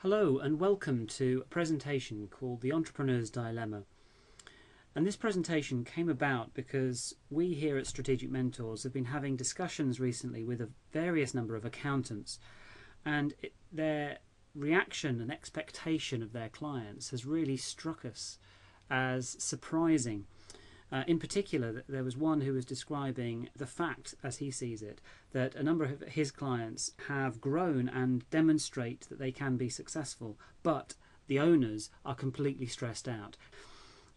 Hello and welcome to a presentation called The Entrepreneur's Dilemma. And this presentation came about because we here at Strategic Mentors have been having discussions recently with a various number of accountants, and their reaction and expectation of their clients has really struck us as surprising. In particular, there was one who was describing the fact, as he sees it, that a number of his clients have grown and demonstrate that they can be successful, but the owners are completely stressed out.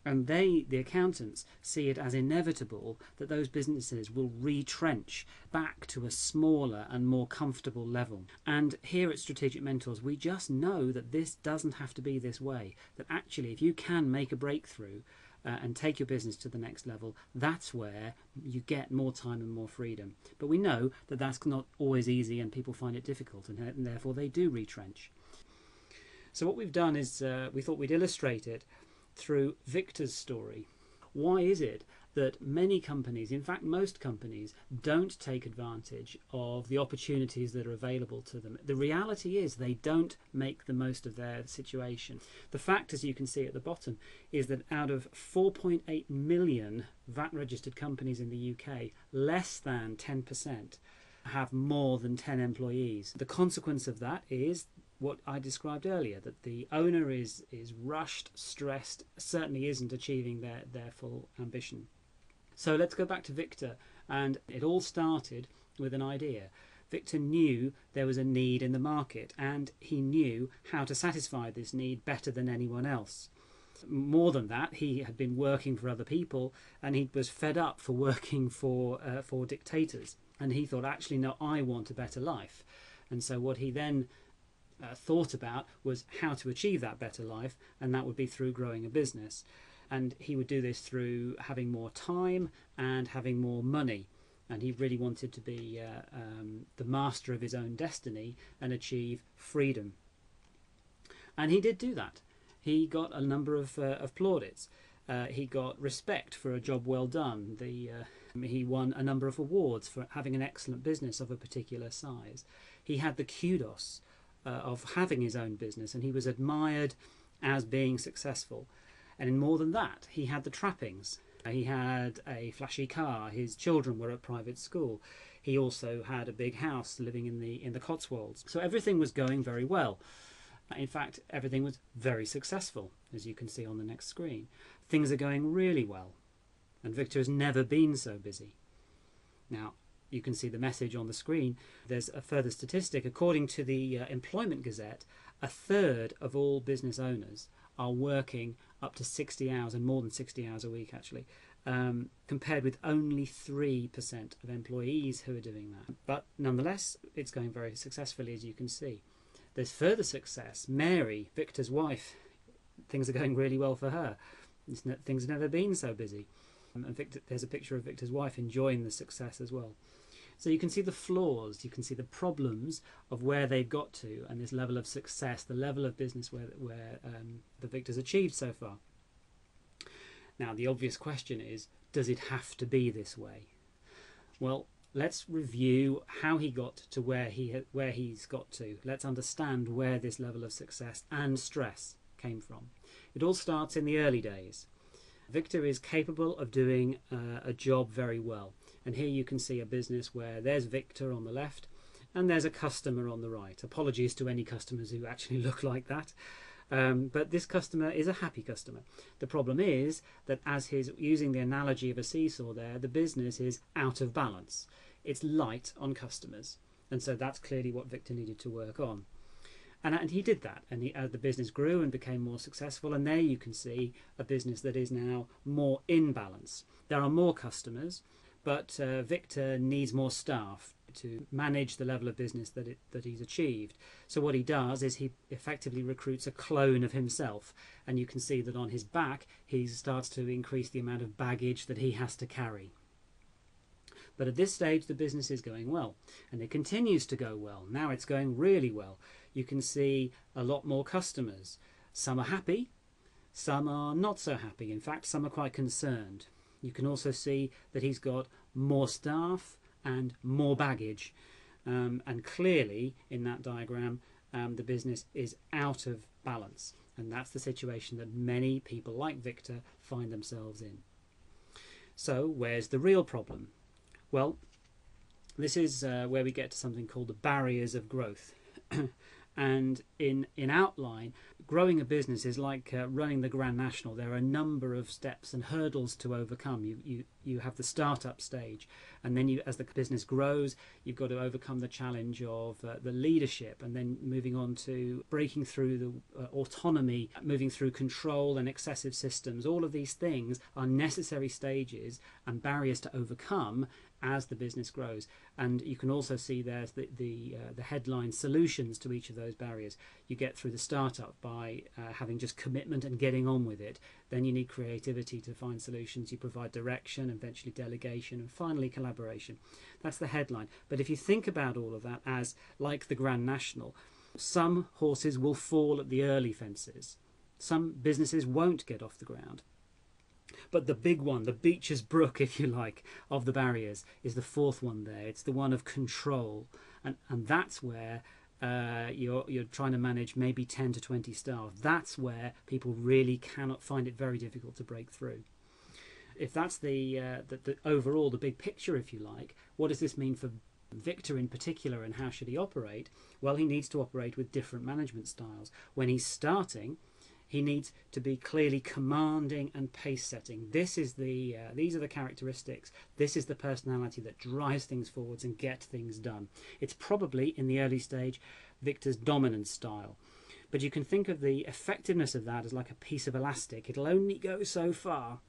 And the accountants, see it as inevitable that those businesses will retrench back to a smaller and more comfortable level. And here at Strategic Mentors, we just know that this doesn't have to be this way. That actually, if you can make a breakthrough and take your business to the next level, that's where you get more time and more freedom. But we know that that's not always easy and people find it difficult, and therefore they do retrench. So what we've done is we thought we'd illustrate it through Victor's story. Why is it that many companies, in fact most companies, don't take advantage of the opportunities that are available to them? The reality is they don't make the most of their situation. The fact, as you can see at the bottom, is that out of 4.8 million VAT registered companies in the UK, less than 10% have more than 10 employees. The consequence of that is what I described earlier, that the owner is rushed, stressed, certainly isn't achieving their full ambition. So let's go back to Victor, and it all started with an idea. Victor knew there was a need in the market, and he knew how to satisfy this need better than anyone else. More than that, he had been working for other people, and he was fed up for working for dictators. And he thought, actually, no, I want a better life. And so what he then thought about was how to achieve that better life, and that would be through growing a business. And he would do this through having more time and having more money. And he really wanted to be the master of his own destiny and achieve freedom. And he did do that. He got a number of plaudits. He got respect for a job well done. He won a number of awards for having an excellent business of a particular size. He had the kudos of having his own business, and he was admired as being successful. And in more than that, he had the trappings. He had a flashy car. His children were at private school. He also had a big house living in the Cotswolds. So everything was going very well. In fact, everything was very successful, as you can see on the next screen. Things are going really well, and Victor has never been so busy. Now, you can see the message on the screen. There's a further statistic. According to the Employment Gazette, a third of all business owners are working up to 60 hours, and more than 60 hours a week actually, compared with only 3% of employees who are doing that. But nonetheless, it's going very successfully, as you can see. There's further success. Mary, Victor's wife, things are going really well for her. Things have never been so busy. And Victor, there's a picture of Victor's wife enjoying the success as well. So you can see the flaws, you can see the problems of where they've got to, and this level of success, the level of business where the Victor's achieved so far. Now the obvious question is, does it have to be this way? Well, let's review how he got to where he's got to. Let's understand where this level of success and stress came from. It all starts in the early days. Victor is capable of doing a job very well. And here you can see a business where there's Victor on the left and there's a customer on the right. Apologies to any customers who actually look like that. But this customer is a happy customer. The problem is that, as he's using the analogy of a seesaw there, the business is out of balance. It's light on customers. And so that's clearly what Victor needed to work on. And he did that, and the business grew and became more successful, and there you can see a business that is now more in balance. There are more customers, but Victor needs more staff to manage the level of business that he's achieved. So what he does is he effectively recruits a clone of himself, and you can see that on his back he starts to increase the amount of baggage that he has to carry. But at this stage the business is going well, and it continues to go well. Now it's going really well. You can see a lot more customers. Some are happy, some are not so happy. In fact, some are quite concerned. You can also see that he's got more staff and more baggage. And clearly in that diagram the business is out of balance. And that's the situation that many people like Victor find themselves in. So where's the real problem? Well, this is where we get to something called the barriers of growth. And in outline, growing a business is like running the Grand National. There are a number of steps and hurdles to overcome. You have the startup stage, and then as the business grows, you've got to overcome the challenge of the leadership, and then moving on to breaking through the autonomy, moving through control and excessive systems. All of these things are necessary stages and barriers to overcome as the business grows. And you can also see there's the headline solutions to each of those barriers. You get through the startup by having just commitment and getting on with it. Then you need creativity to find solutions. You provide direction, eventually delegation, and finally collaboration. That's the headline. But if you think about all of that as like the Grand National, some horses will fall at the early fences. Some businesses won't get off the ground. But the big one, the Beecher's Brook, if you like, of the barriers is the fourth one there. It's the one of control. And that's where you're trying to manage maybe 10 to 20 staff. That's where people really cannot find it very difficult to break through. If that's the overall, the big picture, if you like, what does this mean for Victor in particular, and how should he operate? Well, he needs to operate with different management styles. When he's starting, he needs to be clearly commanding and pace setting. These are the characteristics. This is the personality that drives things forwards and gets things done. It's probably, in the early stage, Victor's dominant style. But you can think of the effectiveness of that as like a piece of elastic. It'll only go so far.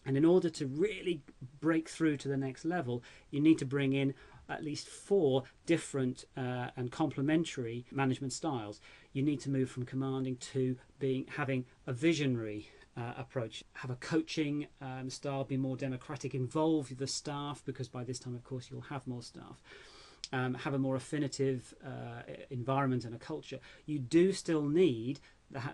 And in order to really break through to the next level, you need to bring in at least 4 different and complementary management styles. You need to move from commanding to having a visionary approach, have a coaching style, be more democratic, involve the staff, because by this time, of course, you'll have more staff. Have a more affinitive environment and a culture. You do still need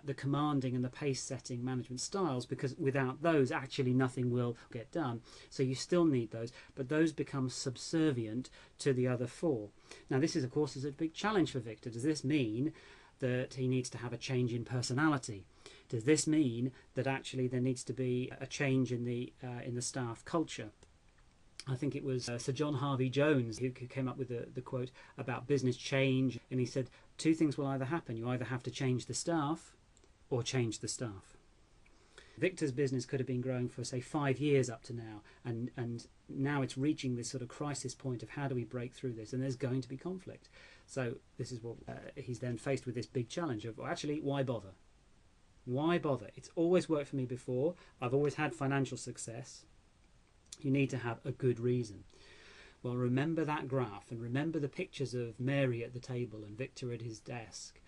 the commanding and the pace-setting management styles, because without those, actually nothing will get done. So you still need those, but those become subservient to the other 4. Now, this is, of course, is a big challenge for Victor. Does this mean that he needs to have a change in personality? Does this mean that actually there needs to be a change in the staff culture? I think it was Sir John Harvey Jones who came up with the quote about business change, and he said 2 things will either happen. You either have to change the staff or change the staff. Victor's business could have been growing for, say, 5 years up to now, and now it's reaching this sort of crisis point of how do we break through this, and there's going to be conflict. So this is what he's then faced with, this big challenge of, well, actually, why bother? Why bother? It's always worked for me before. I've always had financial success. You need to have a good reason. Well, remember that graph, and remember the pictures of Mary at the table and Victor at his desk.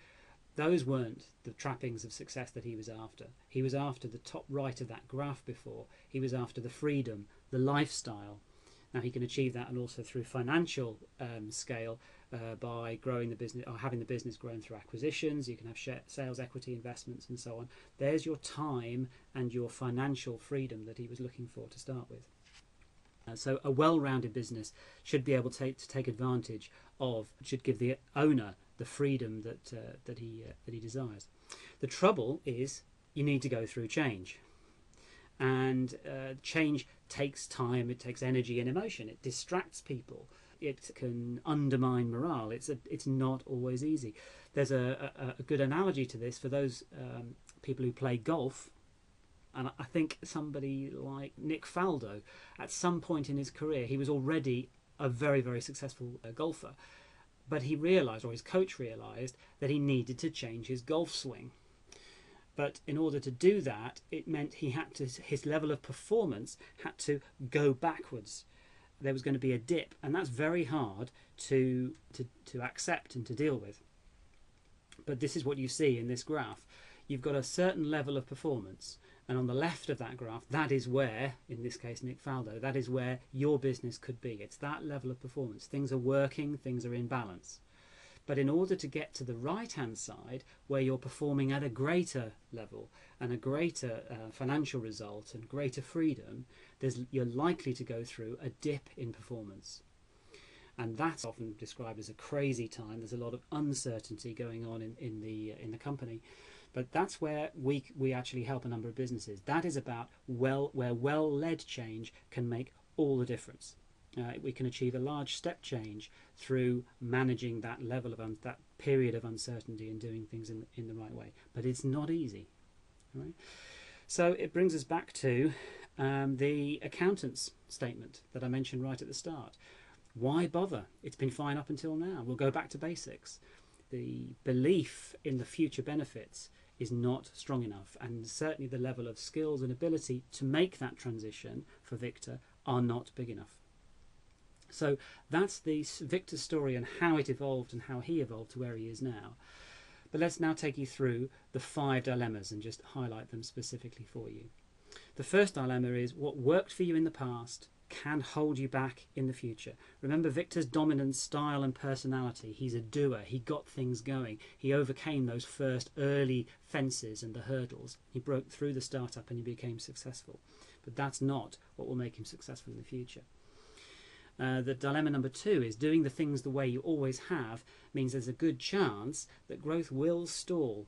Those weren't the trappings of success that he was after. He was after the top right of that graph before. He was after the freedom, the lifestyle. Now, he can achieve that, and also through financial scale by growing the business, or having the business grown through acquisitions. You can have sales, equity, investments, and so on. There's your time and your financial freedom that he was looking for to start with. So a well-rounded business should be able to take advantage of, should give the owner the freedom that he desires. The trouble is you need to go through change, and change takes time, it takes energy and emotion, it distracts people, it can undermine morale. It's not always easy. There's a good analogy to this for those people who play golf. And I think somebody like Nick Faldo, at some point in his career, he was already a very, very successful golfer. But he realised, or his coach realised, that he needed to change his golf swing. But in order to do that, it meant his level of performance had to go backwards. There was going to be a dip, and that's very hard to accept and to deal with. But this is what you see in this graph. You've got a certain level of performance, and on the left of that graph, that is where, in this case Nick Faldo, that is where your business could be. It's that level of performance. Things are working, things are in balance. But in order to get to the right-hand side, where you're performing at a greater level and a greater financial result and greater freedom, you're likely to go through a dip in performance. and that's often described as a crazy time. There's a lot of uncertainty going on in the company, but that's where we actually help a number of businesses. That is about where well-led change can make all the difference. We can achieve a large step change through managing that level of that period of uncertainty and doing things in the right way. But it's not easy. Right? So it brings us back to the accountant's statement that I mentioned right at the start. Why bother? It's been fine up until now. We'll go back to basics. The belief in the future benefits is not strong enough, and certainly the level of skills and ability to make that transition for Victor are not big enough. So that's the Victor story and how it evolved and how he evolved to where he is now. But let's now take you through the 5 dilemmas and just highlight them specifically for you. The first dilemma is what worked for you in the past can hold you back in the future. Remember Victor's dominant style and personality. He's a doer. He got things going. He overcame those first early fences and the hurdles. He broke through the startup and he became successful. But that's not what will make him successful in the future. The dilemma number 2 is doing the things the way you always have means there's a good chance that growth will stall.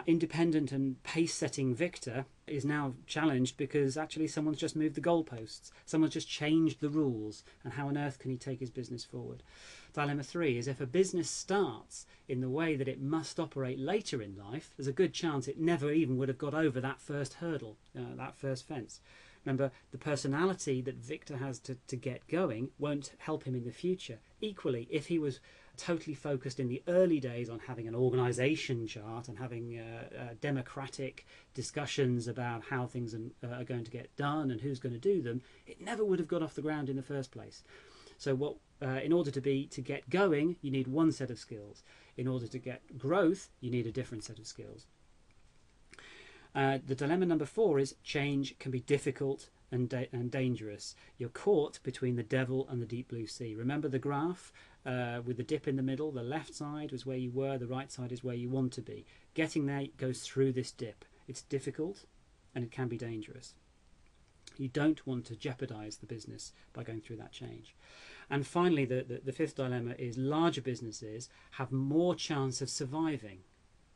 Independent and pace-setting Victor is now challenged because actually someone's just moved the goalposts. Someone's just changed the rules, and how on earth can he take his business forward? Dilemma 3 is if a business starts in the way that it must operate later in life, there's a good chance it never even would have got over that first hurdle, that first fence. Remember, the personality that Victor has to get going won't help him in the future. Equally, if he was totally focused in the early days on having an organisation chart and having democratic discussions about how things are going to get done and who's going to do them, it never would have got off the ground in the first place. So in order to get going, you need one set of skills. In order to get growth, you need a different set of skills. The dilemma number 4 is change can be difficult and dangerous. You're caught between the devil and the deep blue sea. Remember the graph with the dip in the middle? The left side was where you were, the right side is where you want to be. Getting there goes through this dip. It's difficult and it can be dangerous. You don't want to jeopardize the business by going through that change. And finally, the 5th dilemma is larger businesses have more chance of surviving.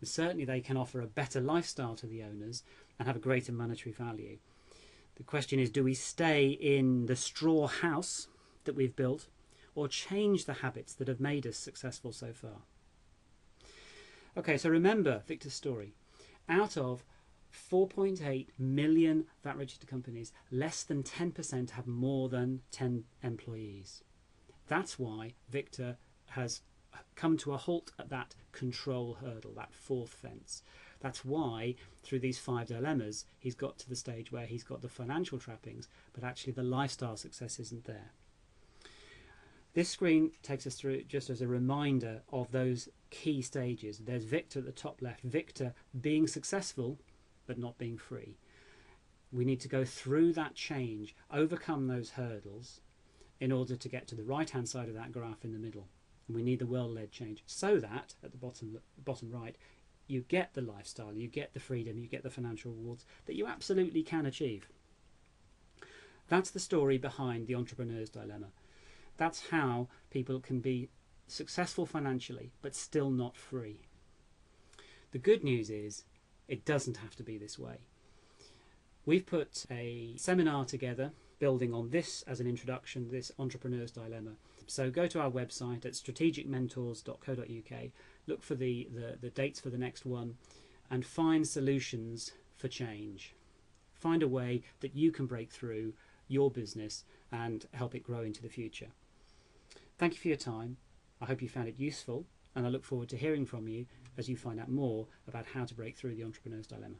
Certainly they can offer a better lifestyle to the owners and have a greater monetary value. The question is, do we stay in the straw house that we've built or change the habits that have made us successful so far? Okay, so remember Victor's story. Out of 4.8 million VAT-registered companies, less than 10% have more than 10 employees. That's why Victor has come to a halt at that control hurdle, that 4th fence. That's why through these 5 dilemmas he's got to the stage where he's got the financial trappings, but actually the lifestyle success isn't there. This screen takes us through just as a reminder of those key stages. There's Victor at the top left, Victor being successful but not being free. We need to go through that change, overcome those hurdles in order to get to the right hand side of that graph in the middle. And we need the well-led change so that at the bottom right you get the lifestyle, you get the freedom, you get the financial rewards that you absolutely can achieve. That's the story behind the entrepreneur's dilemma. That's how people can be successful financially but still not free. The good news is it doesn't have to be this way. We've put a seminar together building on this as an introduction, this entrepreneur's dilemma. So go to our website at strategicmentors.co.uk, look for the dates for the next one and find solutions for change. Find a way that you can break through your business and help it grow into the future. Thank you for your time. I hope you found it useful and I look forward to hearing from you as you find out more about how to break through the entrepreneur's dilemma.